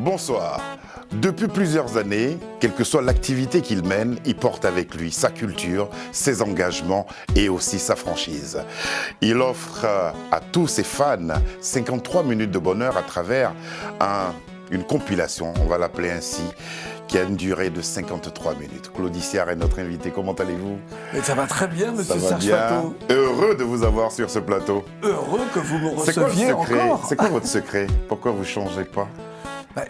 Bonsoir. Depuis plusieurs années, quelle que soit l'activité qu'il mène, il porte avec lui sa culture, ses engagements et aussi sa franchise. Il offre à tous ses fans 53 minutes de bonheur à travers une compilation, on va l'appeler ainsi, qui a une durée de 53 minutes. Claudie Siard est notre invité. Comment allez-vous? Ça va très bien, monsieur Serge bien. Fato. Heureux de vous avoir sur ce plateau. Heureux que vous me receviez encore. C'est quoi votre secret? Pourquoi vous ne changez pas?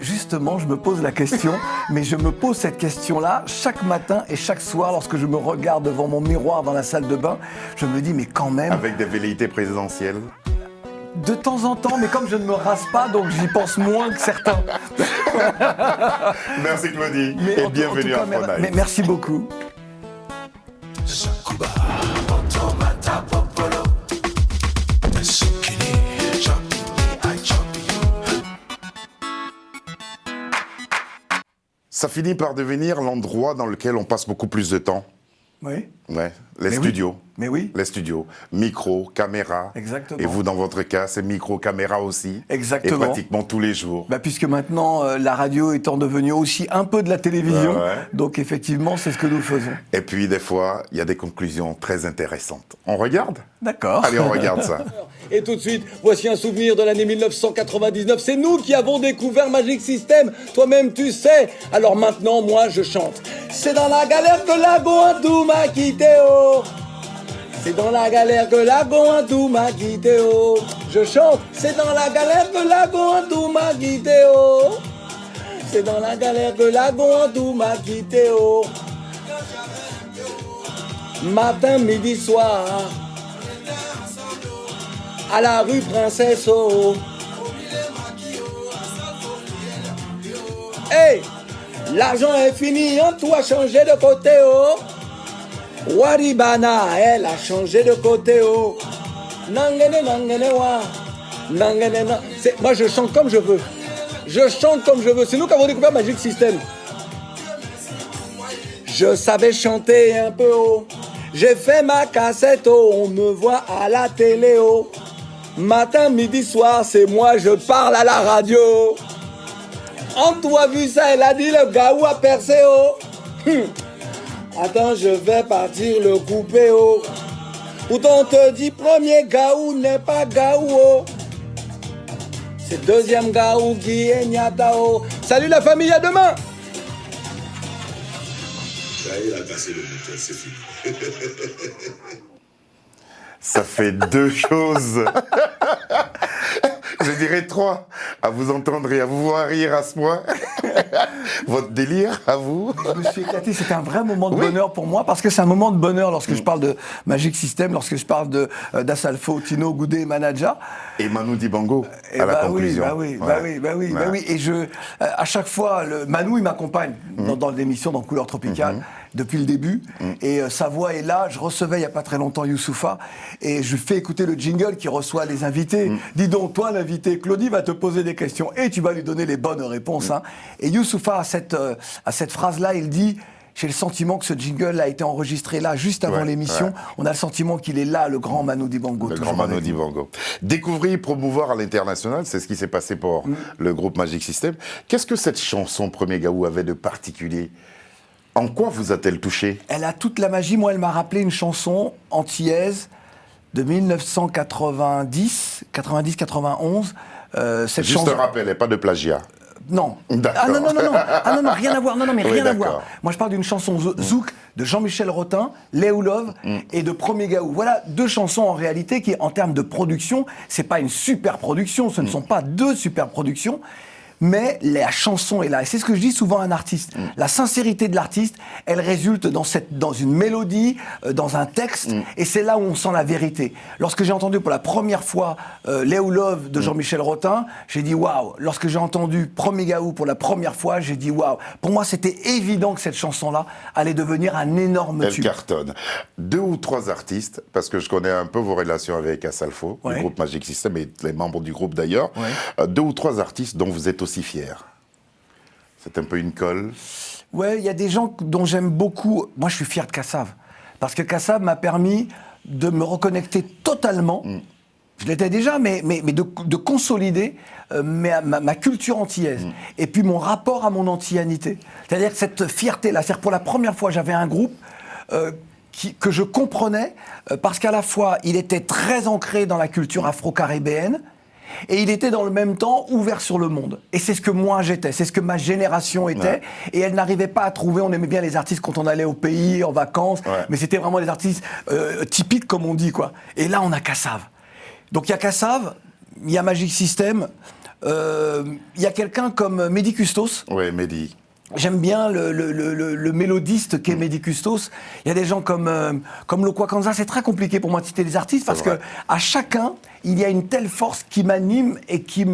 Justement, je me pose la question, mais je me pose cette question-là chaque matin et chaque soir lorsque je me regarde devant mon miroir dans la salle de bain. Je me dis, mais quand même... Avec des velléités présidentielles? De temps en temps, mais comme je ne me rase pas, donc j'y pense moins que certains. Merci Claudie, et bienvenue à Fronaï. Merci beaucoup. Ça finit par devenir l'endroit dans lequel on passe beaucoup plus de temps. Oui. Ouais, les studios. Oui. Mais oui. Les studios. Micro, caméra. Exactement. Et vous, dans votre cas, c'est micro, caméra aussi. Exactement. Et pratiquement tous les jours. Puisque maintenant, la radio étant devenue aussi un peu de la télévision, donc effectivement, c'est ce que nous faisons. Et puis, des fois, il y a des conclusions très intéressantes. On regarde? D'accord. Allez, on regarde ça. Et tout de suite, voici un souvenir de l'année 1999. C'est nous qui avons découvert Magic System. Toi-même, tu sais. Alors maintenant, moi, je chante. C'est dans la galère que la Goindou m'a quitté, oh. C'est dans la galère que la Goindou m'a quitté, oh. Je chante. C'est dans la galère que la Goindou m'a quitté, oh. C'est dans la galère que la Goindou m'a quitté, oh. Matin, midi, soir. À la rue Princesse, oh. Hey, l'argent est fini, on tout a changé de côté, oh. Waribana, elle a changé de côté, oh. Nangene, nangene, wa. Nangene, na. Moi, je chante comme je veux. Je chante comme je veux. C'est nous qui avons découvert Magic System. Je savais chanter un peu, oh. J'ai fait ma cassette, oh. On me voit à la télé, oh. Matin, midi, soir, c'est moi, je parle à la radio. On t'a vu ça, elle a dit le gaou a percé, oh. Attends, je vais partir le couper, oh. Pourtant, on te dit premier gaou n'est pas gaou, oh. C'est deuxième gaou qui est nyata, oh. Salut la famille, à demain. Ça y est, il a cassé le bouton, c'est fini. Ça fait deux choses. Je dirais trois. À vous entendre et à vous voir rire à ce point. Votre délire, à vous. Je me suis éclaté. C'était un vrai moment de bonheur pour moi, parce que c'est un moment de bonheur lorsque je parle de Magic System, lorsque je parle d'Assalfo, Tino, Goudé et Manaja. Et Manu Dibango à la conclusion. Oui. Et à chaque fois, Manu, il m'accompagne dans l'émission, dans Couleur Tropicale. Depuis le début, et sa voix est là. Je recevais il n'y a pas très longtemps Youssoupha, et je fais écouter le jingle qui reçoit les invités. Dis donc, toi l'invité, Claudie va te poser des questions et tu vas lui donner les bonnes réponses. Hein. Et Youssoupha a cette phrase-là, il dit: j'ai le sentiment que ce jingle a été enregistré là, juste avant l'émission. Ouais. On a le sentiment qu'il est là, le grand Manu Dibango. Le grand Manu Dibango. Découvrir, promouvoir à l'international, c'est ce qui s'est passé pour le groupe Magic System. Qu'est-ce que cette chanson Premier Gaou avait de particulier? En quoi vous a-t-elle touché? Elle a toute la magie. Moi, elle m'a rappelé une chanson antillaise de 1990, 91. Juste un rappel, et pas de plagiat. Non. Ah non, rien à voir. Non, mais rien à voir. Moi, je parle d'une chanson Zouk de Jean-Michel Rotin, Léo Love et de Premier Gaou. Voilà deux chansons en réalité qui, en termes de production, c'est pas une super production. Ce ne sont pas deux super productions. Mais la chanson est là. Et c'est ce que je dis souvent à un artiste. La sincérité de l'artiste, elle résulte dans une mélodie, dans un texte, et c'est là où on sent la vérité. Lorsque j'ai entendu pour la première fois Léo Love de Jean-Michel Rotin, j'ai dit waouh. Lorsque j'ai entendu Premier Gaou pour la première fois, j'ai dit waouh. Pour moi, c'était évident que cette chanson-là allait devenir un énorme tube. Elle cartonne. Deux ou trois artistes, parce que je connais un peu vos relations avec Assalfo, le groupe Magic System, et les membres du groupe d'ailleurs. Deux ou trois artistes dont vous êtes aussi fier. C'est un peu une colle. Ouais, il y a des gens dont j'aime beaucoup. Moi, je suis fier de Kassav. Parce que Kassav m'a permis de me reconnecter totalement Je l'étais déjà, mais de consolider ma culture antillaise. Et puis mon rapport à mon antillanité. C'est-à-dire que cette fierté-là, c'est-à-dire pour la première fois, j'avais un groupe que je comprenais, parce qu'à la fois, il était très ancré dans la culture afro-caribéenne, et il était dans le même temps ouvert sur le monde. Et c'est ce que moi j'étais, c'est ce que ma génération était. Ouais. Et elle n'arrivait pas à trouver, on aimait bien les artistes quand on allait au pays, en vacances, ouais. Mais c'était vraiment des artistes typiques, comme on dit, quoi. Et là, on a Kassav. Donc il y a Kassav, il y a Magic System, il y a quelqu'un comme Mehdi Custos. Oui, Mehdi. J'aime bien le mélodiste qu'est Mehdi Custos. Il y a des gens comme Lokwa Kanza. C'est très compliqué pour moi de citer les artistes parce que à chacun, il y a une telle force qui m'anime et qui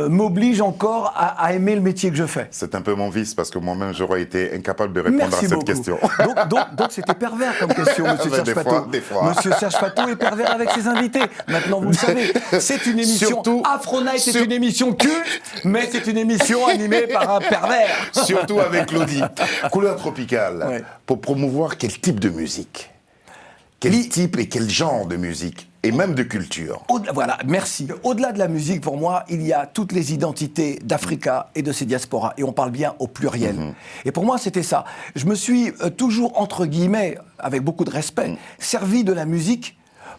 m'oblige encore à aimer le métier que je fais. C'est un peu mon vice parce que moi-même j'aurais été incapable de répondre à cette question. Donc c'était pervers comme question, Monsieur Serge Fato. Monsieur Serge Fato est pervers avec ses invités. Maintenant vous le savez. C'est une émission. Afro Night, c'est une émission culte, mais c'est une émission animée par un pervers. Surtout avec Claudie. Couleur tropicale. Ouais. Pour promouvoir quel type de musique? Quel type et quel genre de musique? Et même de culture. Voilà, merci. Au-delà de la musique, pour moi, il y a toutes les identités d'Africa et de ses diasporas. Et on parle bien au pluriel. Et pour moi, c'était ça. Je me suis toujours, entre guillemets, avec beaucoup de respect, servi de la musique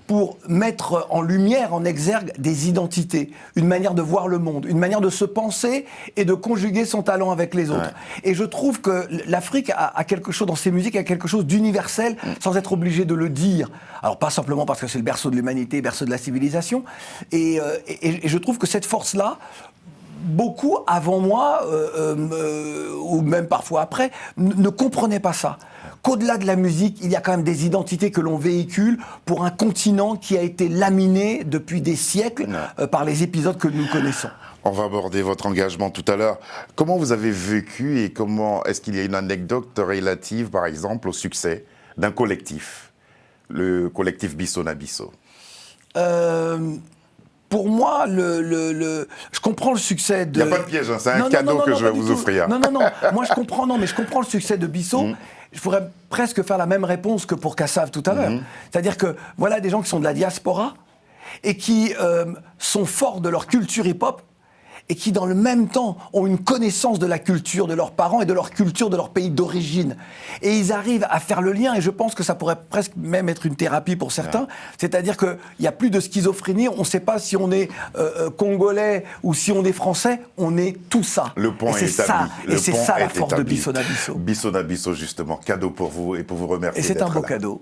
pour mettre en lumière, en exergue, des identités, une manière de voir le monde, une manière de se penser et de conjuguer son talent avec les autres. Ouais. Et je trouve que l'Afrique a quelque chose, dans ses musiques, a quelque chose d'universel, sans être obligé de le dire. Alors pas simplement parce que c'est le berceau de l'humanité, berceau de la civilisation. Et je trouve que cette force-là, beaucoup avant moi, ou même parfois après, ne comprenaient pas ça. Qu'au-delà de la musique, il y a quand même des identités que l'on véhicule pour un continent qui a été laminé depuis des siècles par les épisodes que nous connaissons. On va aborder votre engagement tout à l'heure. Comment vous avez vécu et comment est-ce qu'il y a une anecdote relative, par exemple, au succès d'un collectif, le collectif Bisso na Bisso? Pour moi, je comprends le succès de... Il n'y a pas de piège, hein, c'est un cadeau que je vais vous offrir. Non, moi je comprends le succès de Bisso. Je pourrais presque faire la même réponse que pour Kassav tout à l'heure. C'est-à-dire que voilà des gens qui sont de la diaspora et qui sont forts de leur culture hip-hop et qui, dans le même temps, ont une connaissance de la culture de leurs parents et de leur culture de leur pays d'origine. Et ils arrivent à faire le lien, et je pense que ça pourrait presque même être une thérapie pour certains. C'est-à-dire qu'il n'y a plus de schizophrénie, on ne sait pas si on est congolais ou si on est français, on est tout ça. Le point est établi. Et c'est ça la force de Bisso na Bisso. Bisso na Bisso, justement, cadeau pour vous et pour vous remercier. Et c'est un beau là. cadeau.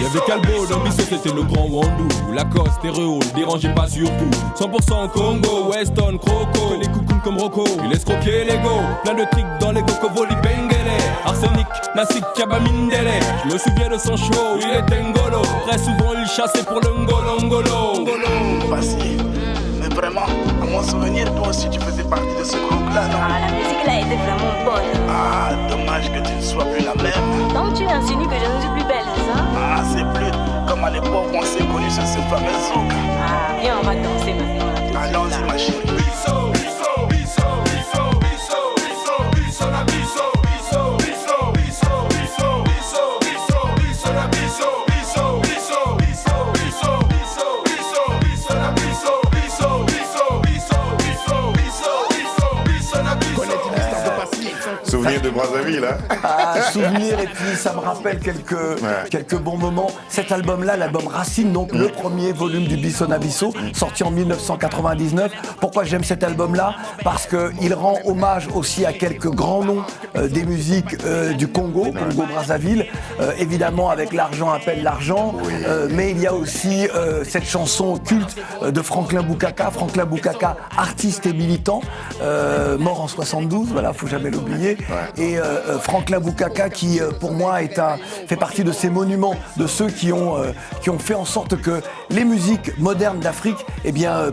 Il y avait Calbo, dans Bisso c'était le grand Wandou. Lacoste, stéréo, ne dérangez pas surtout. 100% Congo, Weston, Croco. Les coucounes comme Rocco, il laisse croquer l'ego. Plein de tricks dans les cocovoli bengele. Arsenic, Nassik, Kabamindele. Je me souviens de son show, il était ngolo. Très souvent il chassait pour le ngolo. Facile. Mais vraiment, à mon souvenir, toi aussi tu faisais partie de ce groupe-là, non? Ah, la musique là était vraiment bonne. Ah, dommage que tu ne sois plus la même. Donc tu insinues que je ne suis plus belle, c'est ça? Ah, c'est plus comme à l'époque où on s'est connus sur ce fameux zouk. Ah, viens, on va danser maintenant. Allons-y, ma chérie. Souvenir de Brazzaville, hein? Ah, souvenir, et puis ça me rappelle quelques bons moments. Cet album-là, l'album Racine, donc le premier volume du Bisso na Bisso, sorti en 1999. Pourquoi j'aime cet album-là? Parce qu'il rend hommage aussi à quelques grands noms des musiques du Congo-Brazzaville. Évidemment, avec L'argent appelle l'argent, mais il y a aussi cette chanson culte de Franklin Boukaka, artiste et militant, mort en 72, voilà, faut jamais l'oublier. Et Franklin Bukaka, qui pour moi fait partie de ces monuments, de ceux qui ont fait en sorte que les musiques modernes d'Afrique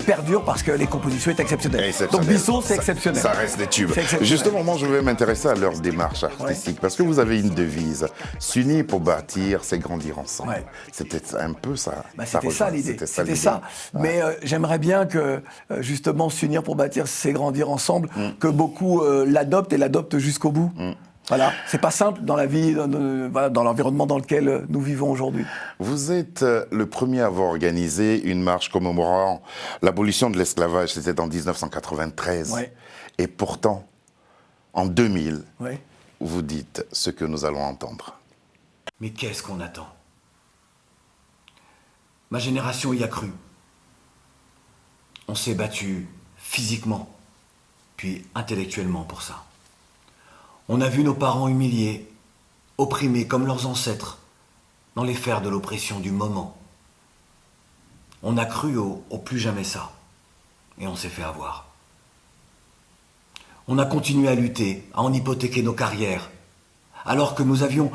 perdurent parce que les compositions sont exceptionnelles. Donc Bissot, c'est exceptionnel. Ça reste des tubes. Justement, moi, je vais m'intéresser à leur démarche artistique parce que vous avez une devise, s'unir pour bâtir, c'est grandir ensemble. Ouais. C'était un peu ça. C'était ça l'idée. C'était ça. Ouais. Mais j'aimerais bien que, justement, s'unir pour bâtir, c'est grandir ensemble, que beaucoup l'adoptent et l'adoptent jusqu'au bout. Voilà, c'est pas simple dans la vie, dans l'environnement dans lequel nous vivons aujourd'hui. Vous êtes le premier à avoir organisé une marche commémorant l'abolition de l'esclavage, c'était en 1993. Ouais. Et pourtant, en 2000, vous dites ce que nous allons entendre. Mais qu'est-ce qu'on attend ? Ma génération y a cru. On s'est battu physiquement, puis intellectuellement pour ça. On a vu nos parents humiliés, opprimés comme leurs ancêtres, dans les fers de l'oppression du moment. On a cru au plus jamais ça, et on s'est fait avoir. On a continué à lutter, à en hypothéquer nos carrières, alors que nous avions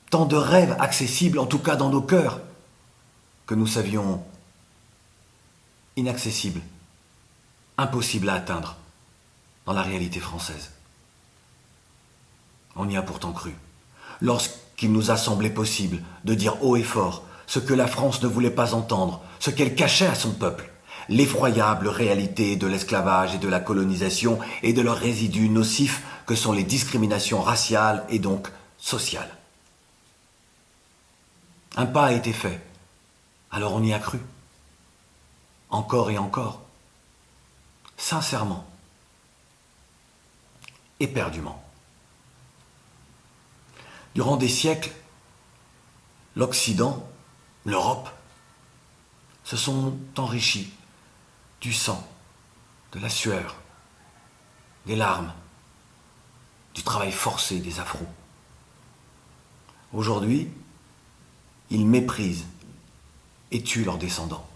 tant de rêves accessibles, en tout cas dans nos cœurs, que nous savions inaccessibles, impossibles à atteindre dans la réalité française. On y a pourtant cru, lorsqu'il nous a semblé possible de dire haut et fort ce que la France ne voulait pas entendre, ce qu'elle cachait à son peuple, l'effroyable réalité de l'esclavage et de la colonisation et de leurs résidus nocifs que sont les discriminations raciales et donc sociales. Un pas a été fait, alors on y a cru, encore et encore, sincèrement, éperdument. Durant des siècles, l'Occident, l'Europe, se sont enrichis du sang, de la sueur, des larmes, du travail forcé des Afros. Aujourd'hui, ils méprisent et tuent leurs descendants.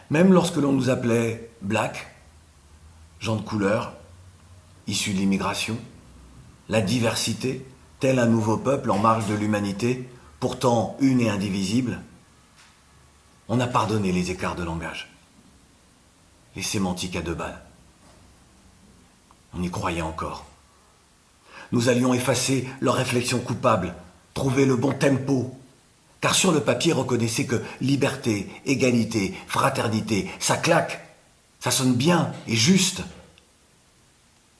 Même lorsque l'on nous appelait black, gens de couleur, issus de l'immigration, la diversité, tel un nouveau peuple en marge de l'humanité, pourtant une et indivisible, on a pardonné les écarts de langage, les sémantiques à 2 balles. On y croyait encore. Nous allions effacer leurs réflexions coupables, trouver le bon tempo, car sur le papier, reconnaissez que liberté, égalité, fraternité, ça claque, ça sonne bien et juste.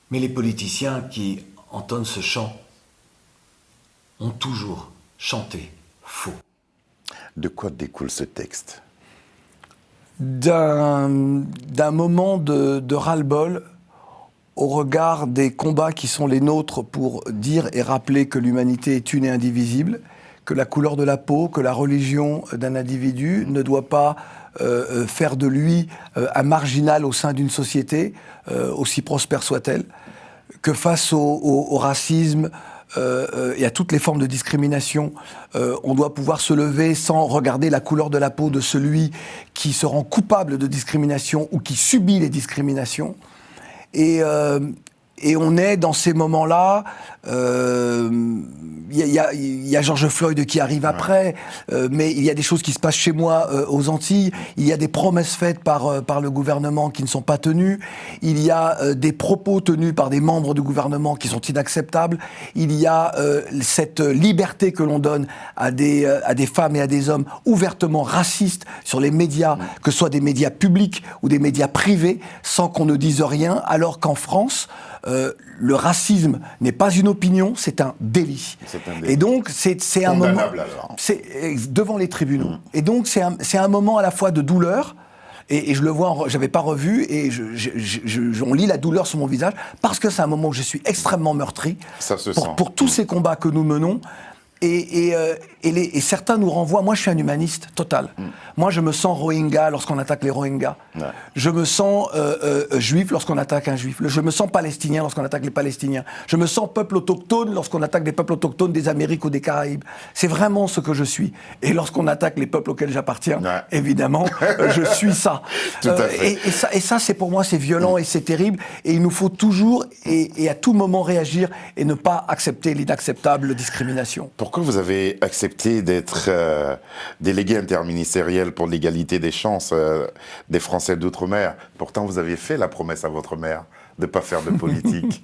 Mais les politiciens qui entonnent ce chant ont toujours chanté faux. De quoi découle ce texte ? D'un moment de ras-le-bol au regard des combats qui sont les nôtres pour dire et rappeler que l'humanité est une et indivisible, que la couleur de la peau, que la religion d'un individu ne doit pas faire de lui un marginal au sein d'une société, aussi prospère soit-elle, que face au racisme et à toutes les formes de discrimination, on doit pouvoir se lever sans regarder la couleur de la peau de celui qui se rend coupable de discrimination ou qui subit les discriminations. Et on est dans ces moments-là, il y a George Floyd qui arrive après, mais il y a des choses qui se passent chez moi aux Antilles, il y a des promesses faites par le gouvernement qui ne sont pas tenues, il y a des propos tenus par des membres du gouvernement qui sont inacceptables, il y a cette liberté que l'on donne à des femmes et à des hommes ouvertement racistes sur les médias, que ce soit des médias publics ou des médias privés, sans qu'on ne dise rien, alors qu'en France, le racisme n'est pas une opinion, c'est un délit. Et donc, c'est un moment... C'est devant les tribunaux. Et donc, c'est un moment à la fois de douleur, et je le vois, j'avais pas revu, et on lit la douleur sur mon visage, parce que c'est un moment où je suis extrêmement meurtri. Ça se sent. Pour tous ces combats que nous menons, Et certains nous renvoient. Moi, je suis un humaniste total. Moi, je me sens Rohingya lorsqu'on attaque les Rohingyas. Ouais. Je me sens juif lorsqu'on attaque un juif. Je me sens palestinien lorsqu'on attaque les Palestiniens. Je me sens peuple autochtone lorsqu'on attaque des peuples autochtones des Amériques ou des Caraïbes. C'est vraiment ce que je suis. Et lorsqu'on attaque les peuples auxquels j'appartiens, évidemment, je suis ça. Tout à fait. Et ça, c'est pour moi, c'est violent et c'est terrible. Et il nous faut toujours et à tout moment réagir et ne pas accepter l'inacceptable discrimination. Pourquoi vous avez accepté d'être délégué interministériel pour l'égalité des chances des Français d'outre-mer? Pourtant, vous aviez fait la promesse à votre mère de ne pas faire de politique.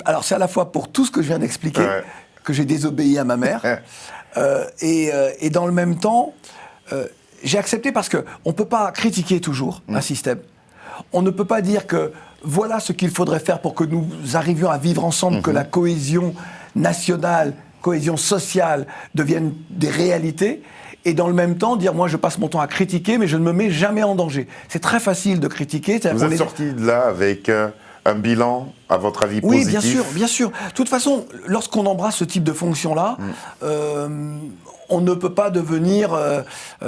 Alors, c'est à la fois pour tout ce que je viens d'expliquer, que j'ai désobéi à ma mère, et dans le même temps, j'ai accepté parce qu'on ne peut pas critiquer toujours un système. On ne peut pas dire que voilà ce qu'il faudrait faire pour que nous arrivions à vivre ensemble, que la cohésion nationale, cohésion sociale deviennent des réalités, et dans le même temps dire moi je passe mon temps à critiquer mais je ne me mets jamais en danger. C'est très facile de critiquer. Vous êtes sorti de là avec un bilan, à votre avis, positif? Oui, bien sûr. De toute façon, lorsqu'on embrasse ce type de fonction-là, on ne peut pas devenir...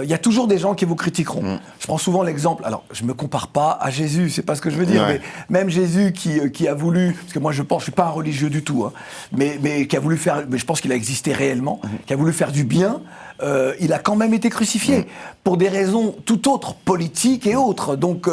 Il y a toujours des gens qui vous critiqueront. Je prends souvent l'exemple... Alors, je ne me compare pas à Jésus, c'est pas ce que je veux dire, mais même Jésus qui a voulu... Parce que moi, je ne suis pas un religieux du tout, hein, mais qui a voulu faire... Mais je pense qu'il a existé réellement, qui a voulu faire du bien, il a quand même été crucifié, pour des raisons tout autres, politiques et autres. Donc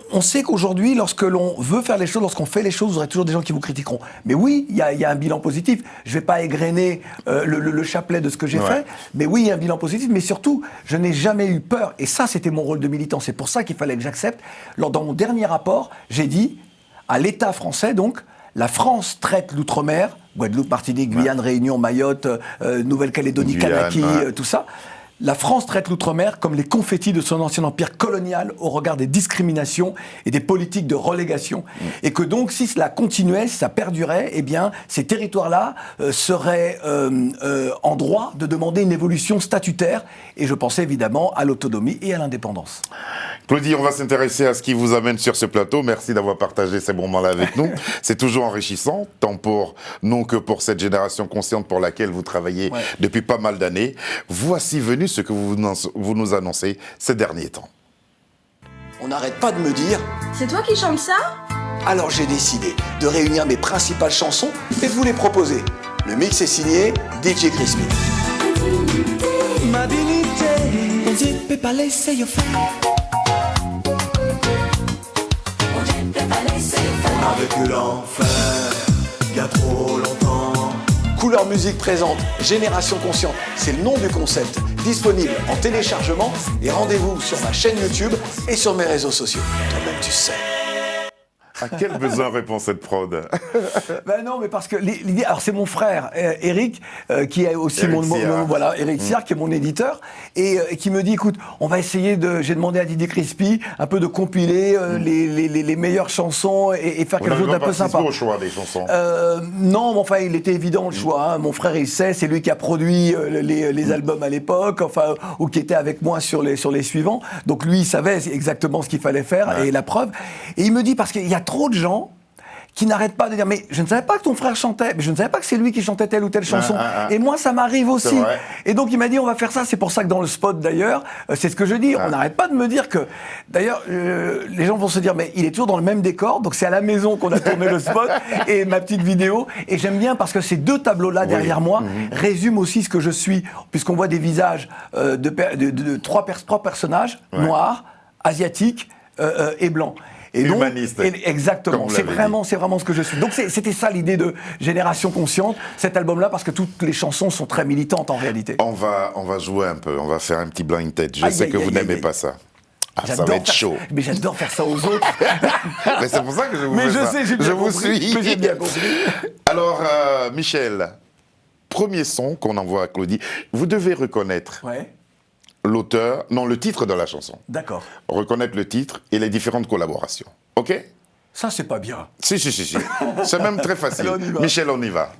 on sait qu'aujourd'hui, lorsque l'on veut faire les choses, lorsqu'on fait les choses, vous aurez toujours des gens qui vous critiqueront. Mais oui, il y a un bilan positif. Je ne vais pas égrener le chapelet de ce que j'ai fait, mais oui, il y a un bilan positif. Mais surtout, je n'ai jamais eu peur. Et ça, c'était mon rôle de militant. C'est pour ça qu'il fallait que j'accepte. Dans mon dernier rapport, j'ai dit à l'État français, donc, la France traite l'outre-mer, Guadeloupe, Martinique, Guyane, Réunion, Mayotte, Nouvelle-Calédonie, Kanaki, tout ça. La France traite l'outre-mer comme les confettis de son ancien empire colonial au regard des discriminations et des politiques de relégation. Et que donc, si cela continuait, si ça perdurait, eh bien, ces territoires-là seraient en droit de demander une évolution statutaire. Et je pensais évidemment à l'autonomie et à l'indépendance. Claudie, on va s'intéresser à ce qui vous amène sur ce plateau. Merci d'avoir partagé ces moments-là avec nous. C'est toujours enrichissant, tant pour nous que pour cette génération consciente pour laquelle vous travaillez depuis pas mal d'années. Voici venu ce que vous nous annoncez ces derniers temps. On n'arrête pas de me dire... C'est toi qui chantes ça? Alors j'ai décidé de réunir mes principales chansons et de vous les proposer. Le mix est signé DJ Crispy. Ma dignité, on ne peut pas laisser yo faire. On a vécu l'enfer, il y a trop longtemps. Couleur Musique présente Génération Consciente. C'est le nom du concept. Disponible en téléchargement et rendez-vous sur ma chaîne YouTube et sur mes réseaux sociaux. Toi-même, tu sais. À quel besoin répond cette prod? Ben non, mais parce que l'idée... Alors, c'est mon frère, Eric, qui est aussi Eric Siard, qui est mon éditeur, et qui me dit, écoute, on va essayer de... J'ai demandé à Didier Crispy un peu de compiler les meilleures chansons et faire quelque chose d'un peu sympa. Vous n'avez pas participé au choix des chansons? Non, mais enfin, il était évident le choix. Hein. Mon frère, il sait, c'est lui qui a produit les albums à l'époque, enfin, ou qui était avec moi sur les suivants. Donc lui, il savait exactement ce qu'il fallait faire, et la preuve. Et il me dit, parce qu'il y a trop de gens qui n'arrêtent pas de dire mais je ne savais pas que ton frère chantait, mais je ne savais pas que c'est lui qui chantait telle ou telle chanson. Et moi, ça m'arrive aussi. Et donc, il m'a dit, on va faire ça. C'est pour ça que dans le spot, d'ailleurs, c'est ce que je dis. On n'arrête pas de me dire que... D'ailleurs, les gens vont se dire, mais il est toujours dans le même décor. Donc, c'est à la maison qu'on a tourné le spot et ma petite vidéo. Et j'aime bien parce que ces deux tableaux-là, derrière moi, résument aussi ce que je suis. Puisqu'on voit des visages de trois personnages, noirs, asiatiques et blancs. Et donc, exactement, c'est vraiment ce que je suis. Donc c'était ça l'idée de Génération Consciente, cet album-là, parce que toutes les chansons sont très militantes en réalité. On va jouer un peu, on va faire un petit blind test. Je sais que vous n'aimez pas ça. Ça va être chaud. Mais j'adore faire ça aux autres. Mais c'est pour ça que je vous fais ça. Je vous suis. Mais j'ai bien compris. Alors, Michel, premier son qu'on envoie à Claudie, vous devez reconnaître... l'auteur, non, le titre de la chanson. D'accord. Reconnaître le titre et les différentes collaborations. OK? Ça, c'est pas bien. Si. C'est même très facile. Alors, Michel, on y va.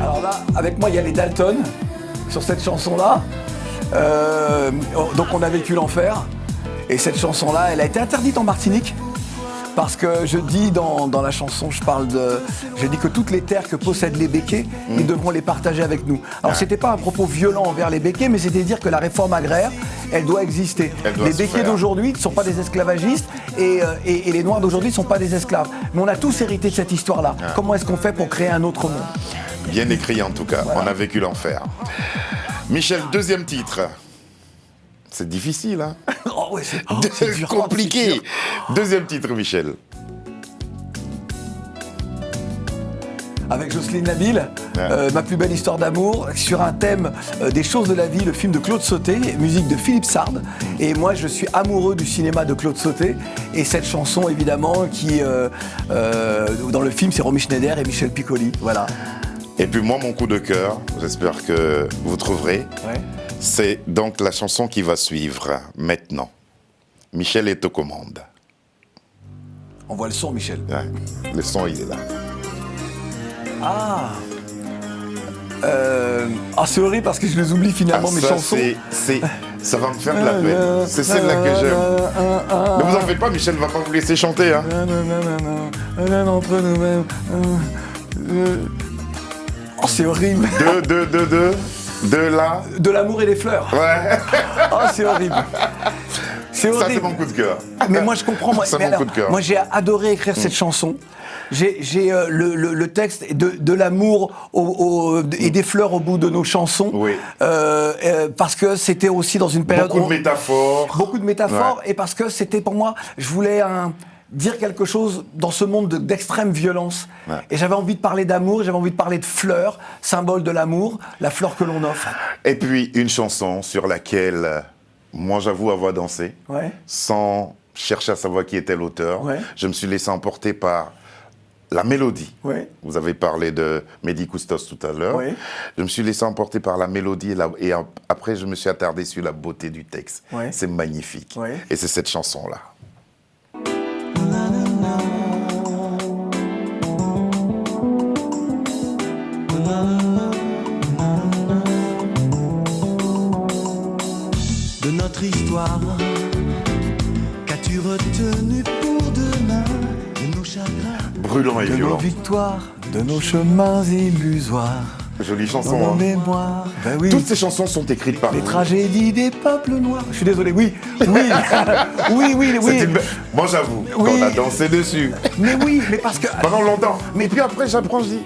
Alors là, avec moi, il y a les Dalton sur cette chanson-là. Donc, on a vécu l'enfer. Et cette chanson-là, elle a été interdite en Martinique. Parce que je dis dans la chanson, je dis que toutes les terres que possèdent les Békés, ils devront les partager avec nous. Alors c'était pas un propos violent envers les Békés, mais c'était dire que la réforme agraire, elle doit exister. Les Békés d'aujourd'hui ne sont pas des esclavagistes et les Noirs d'aujourd'hui ne sont pas des esclaves. Mais on a tous hérité de cette histoire-là. Comment est-ce qu'on fait pour créer un autre monde? Bien écrit en tout cas, voilà. On a vécu l'enfer. Michel, deuxième titre. C'est difficile, hein? Oh ouais, c'est dur, compliqué. C'est dur. Deuxième titre, Michel. Avec Jocelyne Labille, Ma plus belle histoire d'amour, sur un thème des choses de la vie, le film de Claude Sauté, musique de Philippe Sard. Et moi, je suis amoureux du cinéma de Claude Sauté. Et cette chanson, évidemment, qui dans le film, c'est Romy Schneider et Michel Piccoli. Voilà. Et puis moi, mon coup de cœur, j'espère que vous trouverez, c'est donc la chanson qui va suivre maintenant. Michel est aux commandes. On voit le son, Michel. Ouais, le son, il est là. C'est horrible parce que je les oublie finalement, mes chansons. Ça va me faire de la peine. C'est celle-là que j'aime. Ne vous en faites pas, Michel ne va pas vous laisser chanter. Hein. Entre nous-mêmes. C'est horrible. De l'amour et des fleurs. Ouais. C'est horrible. C'est horrible. Ça, c'est mon coup de cœur. Mais moi, je comprends. C'est mon coup de cœur. Moi, j'ai adoré écrire cette chanson. J'ai le texte de l'amour et des fleurs au bout de nos chansons. Oui. Parce que c'était aussi dans une période... Beaucoup de métaphores. Beaucoup de métaphores. Ouais. Et parce que c'était pour moi... Je voulais dire quelque chose dans ce monde d'extrême violence. Ouais. Et j'avais envie de parler d'amour, j'avais envie de parler de fleurs, symbole de l'amour, la fleur que l'on offre. Et puis, une chanson sur laquelle... Moi, j'avoue avoir dansé, sans chercher à savoir qui était l'auteur. Ouais. Je me suis laissé emporter par la mélodie. Ouais. Vous avez parlé de Mehdi Koustos tout à l'heure. Ouais. Je me suis laissé emporter par la mélodie et après, je me suis attardé sur la beauté du texte. Ouais. C'est magnifique. Ouais. Et c'est cette chanson-là. De notre histoire, qu'as-tu retenu pour demain? De nos chagrins, brûlant et violent. De nos victoires, de nos chemins illusoires. Jolie chanson, dans nos mémoires. Ben oui. Toutes ces chansons sont écrites par les tragédies des peuples noirs. Je suis désolé, oui. Oui. Moi, j'avoue, qu'on a dansé dessus. Mais oui, mais parce que... Pendant longtemps. Mais puis après, j'apprends, je dis...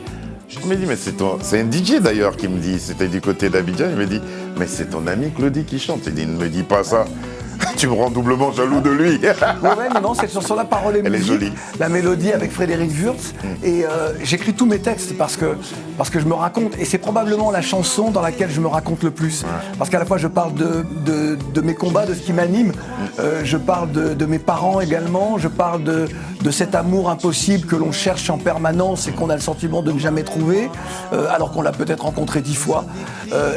mais c'est un DJ d'ailleurs qui me dit, c'était du côté d'Abidjan, il me dit, mais c'est ton ami Claudie qui chante. Il dit, ne me dis pas ça, tu me rends doublement jaloux de lui. Non, cette chanson-là, parole et musique, elle est jolie. La mélodie avec Frédéric Wurtz, et j'écris tous mes textes parce que je me raconte, et c'est probablement la chanson dans laquelle je me raconte le plus. Parce qu'à la fois, je parle de mes combats, de ce qui m'anime, je parle de mes parents également, je parle de cet amour impossible que l'on cherche en permanence et qu'on a le sentiment de ne jamais trouver, alors qu'on l'a peut-être rencontré 10 fois.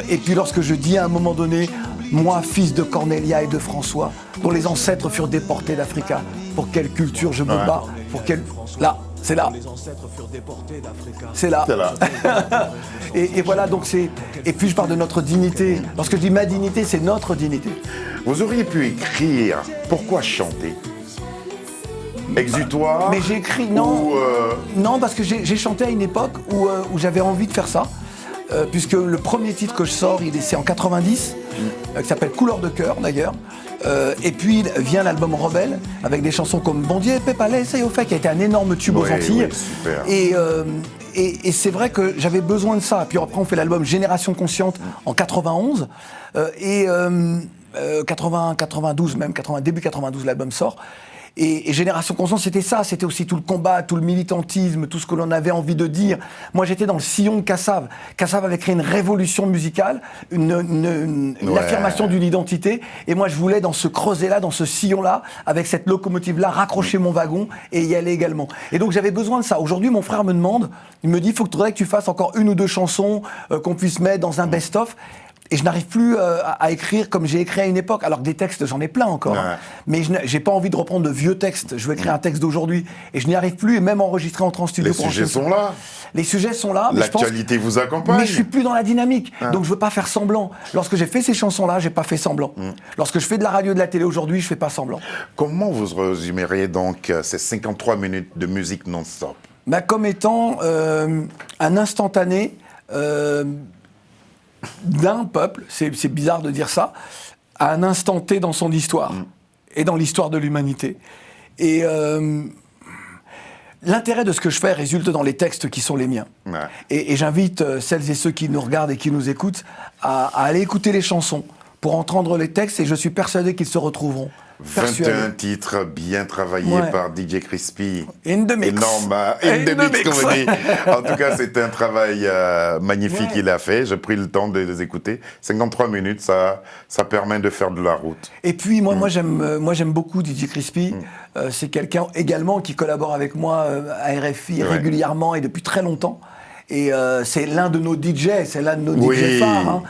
Et puis lorsque je dis à un moment donné, moi, fils de Cornelia et de François, dont les ancêtres furent déportés d'Africa, pour quelle culture je me bats, pour quelle... Là, c'est là. C'est là. Et voilà, donc c'est... Et puis je parle de notre dignité. Lorsque je dis ma dignité, c'est notre dignité. Vous auriez pu écrire « Pourquoi chanter ?» Exutoire. Mais j'ai écrit, non. Non, parce que j'ai chanté à une époque où j'avais envie de faire ça. Puisque le premier titre que je sors, c'est en 90, qui s'appelle Couleur de cœur d'ailleurs. Et puis vient l'album Rebelle, avec des chansons comme Bon Dieu, Pépalais, ça y est au fait, qui a été un énorme tube aux Antilles. Et c'est vrai que j'avais besoin de ça. Puis après, on fait l'album Génération Consciente en 91. 92 même, début 92, l'album sort. Et Génération Consciente, c'était ça, c'était aussi tout le combat, tout le militantisme, tout ce que l'on avait envie de dire. Moi, j'étais dans le sillon de Kassav. Kassav avait créé une révolution musicale, une affirmation d'une identité. Et moi, je voulais, dans ce creuset-là, dans ce sillon-là, avec cette locomotive-là, raccrocher mon wagon et y aller également. Et donc, j'avais besoin de ça. Aujourd'hui, mon frère me demande, il me dit, il faudrait que tu fasses encore 1 ou 2 chansons qu'on puisse mettre dans un best-of. Et je n'arrive plus à écrire comme j'ai écrit à une époque, alors que des textes, j'en ai plein encore. Hein. Mais j'ai pas envie de reprendre de vieux textes. Je veux écrire un texte d'aujourd'hui. Et je n'y arrive plus, et même enregistrer en studio. Les sujets sont là. Les sujets sont là. L'actualité vous accompagne. Mais je suis plus dans la dynamique. Donc je veux pas faire semblant. Lorsque j'ai fait ces chansons-là, j'ai pas fait semblant. Lorsque je fais de la radio et de la télé aujourd'hui, je fais pas semblant. Comment vous résumeriez donc ces 53 minutes de musique non-stop? Comme étant un instantané d'un peuple, c'est bizarre de dire ça, à un instant T dans son histoire et dans l'histoire de l'humanité. Et l'intérêt de ce que je fais résulte dans les textes qui sont les miens. Ouais. Et j'invite celles et ceux qui nous regardent et qui nous écoutent à aller écouter les chansons pour entendre les textes, et je suis persuadé qu'ils se retrouveront. 21 titres bien travaillés par DJ Crispy. In the mix. Énorme, in the mix, comme on dit. En tout cas, c'est un travail magnifique qu'il a fait. J'ai pris le temps de les écouter. 53 minutes, ça permet de faire de la route. Et puis, moi j'aime beaucoup DJ Crispy. C'est quelqu'un également qui collabore avec moi à RFI régulièrement et depuis très longtemps. Et c'est l'un de nos DJ, c'est l'un de nos DJ phares. Hein.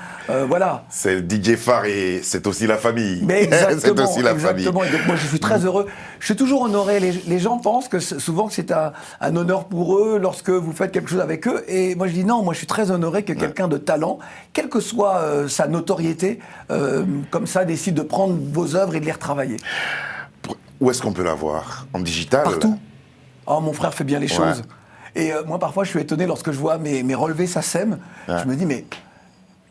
Voilà. C'est le DJ phare et c'est aussi la famille. Mais exactement, c'est aussi la famille. Et donc moi je suis très heureux. Je suis toujours honoré. Les gens pensent que souvent que c'est un honneur pour eux lorsque vous faites quelque chose avec eux. Et moi je dis non, moi je suis très honoré que quelqu'un de talent, quelle que soit sa notoriété, comme ça décide de prendre vos œuvres et de les retravailler. Où est-ce qu'on peut la voir? En digital? Partout. Oh, mon frère fait bien les choses. Et moi, parfois, je suis étonné lorsque je vois mes relevés SACEM. Je me dis, mais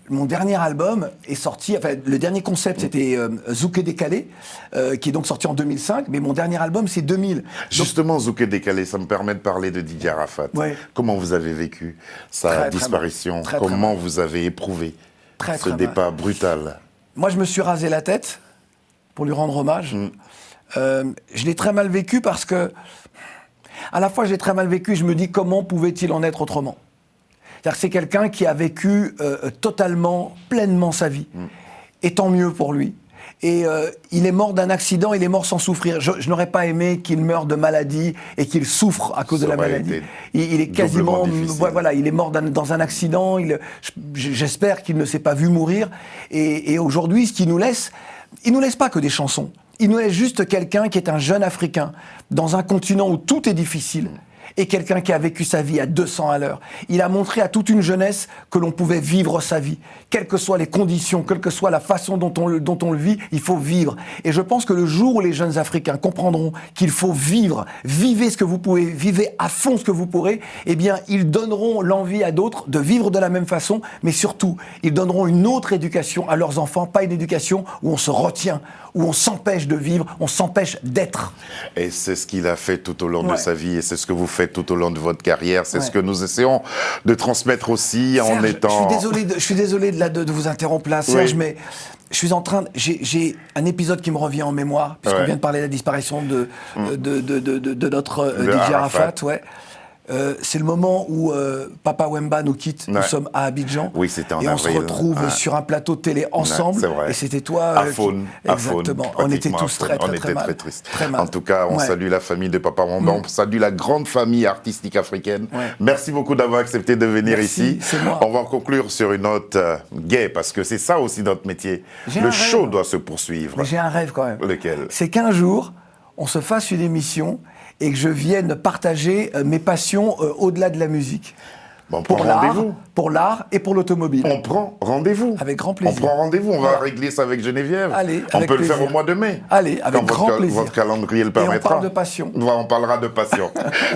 mon dernier album est sorti... Enfin, le dernier concept, c'était Zouké Décalé, qui est donc sorti en 2005. Mais mon dernier album, c'est 2000. Justement, Zouké Décalé, ça me permet de parler de Didier Arafat. Comment vous avez vécu sa disparition? Comment vous avez éprouvé ce départ brutal? Moi, je me suis rasé la tête pour lui rendre hommage. Je l'ai très mal vécu parce que... À la fois, j'ai très mal vécu, je me dis comment pouvait-il en être autrement? C'est-à-dire que c'est quelqu'un qui a vécu totalement, pleinement sa vie. Et tant mieux pour lui. Et il est mort d'un accident, il est mort sans souffrir. Je n'aurais pas aimé qu'il meure de maladie et qu'il souffre à cause de la maladie. Il est quasiment... Voilà, il est mort dans un accident, j'espère qu'il ne s'est pas vu mourir. Et aujourd'hui, ce qu'il nous laisse, il ne nous laisse pas que des chansons. Il nous laisse juste quelqu'un qui est un jeune Africain, dans un continent où tout est difficile, et quelqu'un qui a vécu sa vie à 200 à l'heure. Il a montré à toute une jeunesse que l'on pouvait vivre sa vie. Quelles que soient les conditions, quelle que soit la façon dont on le vit, il faut vivre. Et je pense que le jour où les jeunes Africains comprendront qu'il faut vivre, vivez ce que vous pouvez, vivez à fond ce que vous pourrez, eh bien, ils donneront l'envie à d'autres de vivre de la même façon, mais surtout, ils donneront une autre éducation à leurs enfants, pas une éducation où on se retient, où on s'empêche de vivre, on s'empêche d'être. Et c'est ce qu'il a fait tout au long de sa vie, et c'est ce que vous faites tout au long de votre carrière, c'est ce que nous essayons de transmettre aussi. Serge, en étant... Je suis désolé de vous interrompre là, Serge, mais je suis en train j'ai un épisode qui me revient en mémoire, puisqu'on vient de parler de la disparition de notre DJ Arafat. C'est le moment où Papa Wemba nous quitte. Nous sommes à Abidjan. Oui, c'était en avril. Et on se retrouve sur un plateau de télé ensemble. C'est vrai. Et c'était toi. Exactement. On était tous très tristes. En tout cas, on salue la famille de Papa Wemba. On salue la grande famille artistique africaine. Merci beaucoup d'avoir accepté de venir ici. C'est moi. On va conclure sur une note gaie, parce que c'est ça aussi notre métier. Le show doit se poursuivre. Mais j'ai un rêve quand même. Lequel? C'est qu'un jour, on se fasse une émission et que je vienne partager mes passions au-delà de la musique. Bon, pour l'art et pour l'automobile. On prend rendez-vous. Avec grand plaisir. On prend rendez-vous, on va régler ça avec Geneviève. Allez, on peut le faire au mois de mai. Allez, avec grand plaisir. Votre calendrier le permettra. Et on parle de passion. On parlera de passion.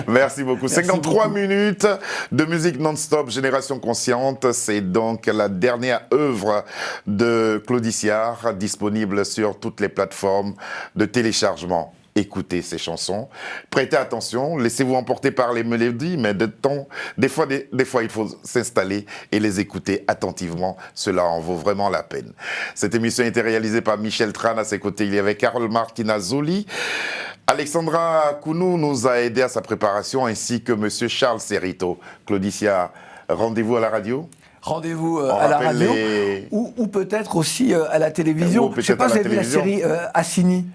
Merci beaucoup. 53 minutes de musique non-stop, Génération Consciente. C'est donc la dernière œuvre de Claudie Siard, disponible sur toutes les plateformes de téléchargement. Écoutez ces chansons, prêtez attention, laissez-vous emporter par les mélodies, mais des fois, il faut s'installer et les écouter attentivement. Cela en vaut vraiment la peine. Cette émission a été réalisée par Michel Tran. À ses côtés, il y avait Carole Martinazoli. Alexandra Kounou nous a aidé à sa préparation, ainsi que Monsieur Charles Serrito. Claudie Siard, rendez-vous à la radio? Rendez-vous à la radio, ou peut-être aussi à la télévision. Je ne sais pas si vous avez vu la série Assini.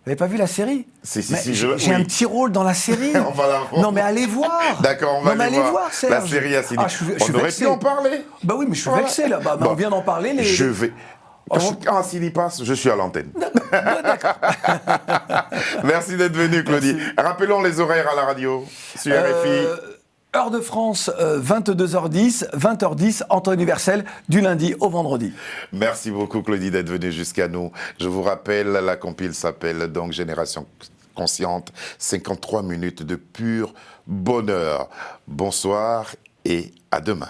n'avez pas vu la série? Si, J'ai un petit rôle dans la série. On va la voir. Non, mais allez voir. D'accord, on va aller voir. Serge. La série Assini. Je suis aurait vexé. pu en parler. Bah oui, mais je suis vexé là. Bah, on vient d'en parler. Je vais. Quand Assini passe, je suis à l'antenne. D'accord. Merci d'être venu, Claudie. Merci. Rappelons les horaires à la radio sur RFI. Heure de France, 22h10, 20h10, en temps universel, du lundi au vendredi. Merci beaucoup, Claudie, d'être venue jusqu'à nous. Je vous rappelle, la compile s'appelle donc Génération Consciente, 53 minutes de pur bonheur. Bonsoir et à demain.